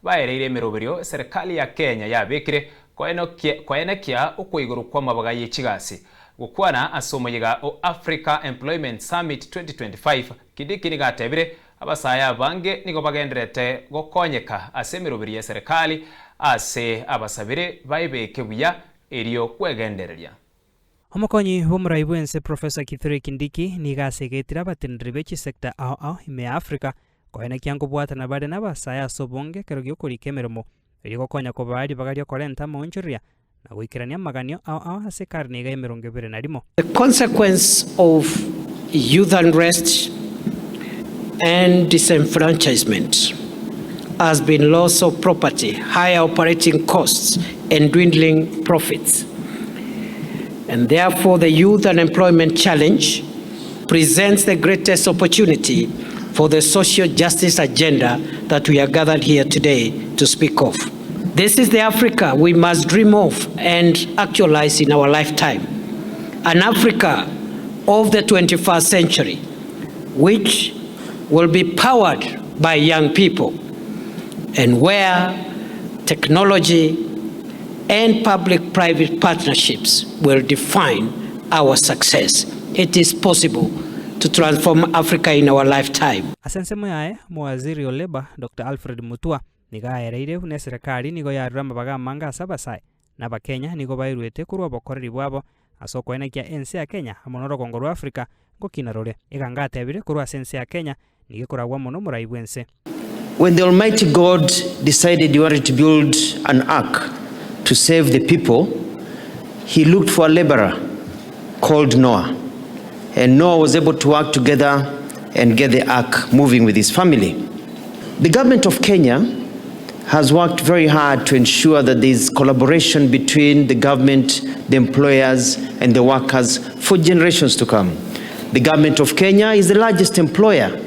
baereire emeroberio serikali ya Kenya yabekire koenekia ukũigũrũ kwa mabaga y'echigasi gũkwana asomoyiga o Africa Employment Summit 2025 kidiki nigatebire abasaya bange nigo bagenderete gokonyeka ase emeroberio ya serikali ase abasabire baibeke buya erio kwegendereria. Omokonyi b'omurai bwense Professor Kithure Kindiki nigasegetira abatendereri b'echisekta ao ime ya Africa koenekia ngobwatana bare n'abasaya ase obonge kero giokorika emeremo erio gokonya kobari bagaria korenta monjoria na goikerania maganio ao ase karne iga emerongo ebere na rimo. The consequence of youth unrest and disenfranchisement has been loss of property, higher operating costs, and dwindling profits. And therefore, the youth unemployment challenge presents the greatest opportunity for the social justice agenda that we are gathered here today to speak of. This is the Africa we must dream of and actualize in our lifetime. An Africa of the 21st century, which will be powered by young people, and where technology and public-private partnerships will define our success. It is possible to transform Africa in our lifetime. Asensemo yae mwaziri oleba Dr. Alfred Mutua nigaereire ne serikali nigo yarura mabaga manga sabasai na bakenya nigo bairwete kurwa bokoreri bwabo asoko enekia ense ya Kenya amonoro gongoro Africa gokinarore igangatebire kurwa sense ya Kenya nigekoragwa mono murai bwense. When the Almighty God decided he wanted to build an ark to save the people, he looked for a laborer called Noah. And Noah was able to work together and get the ark moving with his family. The government of Kenya has worked very hard to ensure that there is collaboration between the government, the employers, and the workers for generations to come. The government of Kenya is the largest employer,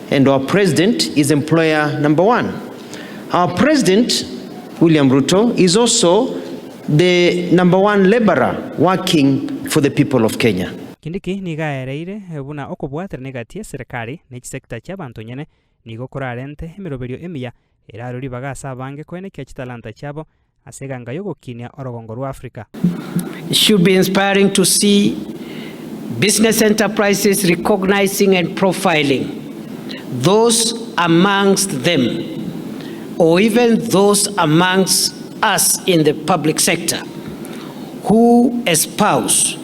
and our president is employer number one. Our president, William Ruto, is also the number one laborer working for the people of Kenya. Kindiki nigaereire buna okobwatira negatie serikali n'echisekta ky'abantu nyene nigo korarente emeroberio emiya eraruri bagasa bange koenekia chitalanta kyabo aseganga yogokinia orogongo rwa Africa. It should be inspiring to see business enterprises recognizing and profiling those amongst them, or even those amongst us in the public sector, who espouse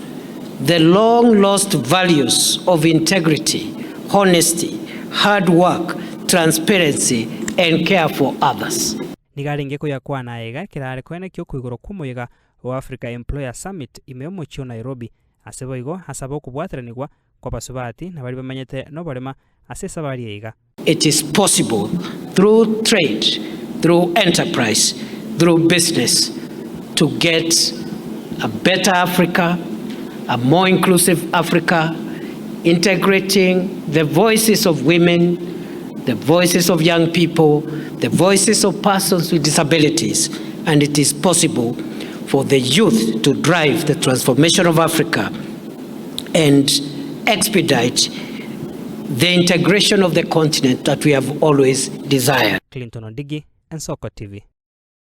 the long-lost values of integrity, honesty, hard work, transparency, and care for others. Nigaringe ko yakwana ega kirare kwene kyo kwigoro kumoyega o Africa Employer Summit imemo chio Nairobi aseboigo hasabo kubwatranigwa kwa basubati na bari bamenyete no barema asesa bari ega. It is possible through trade, through enterprise, through business to get a better Africa, a more inclusive Africa, integrating the voices of women, the voices of young people, the voices of persons with disabilities, and it is possible for the youth to drive the transformation of Africa and expedite the integration of the continent that we have always desired. Clinton Ondigi and Soko TV.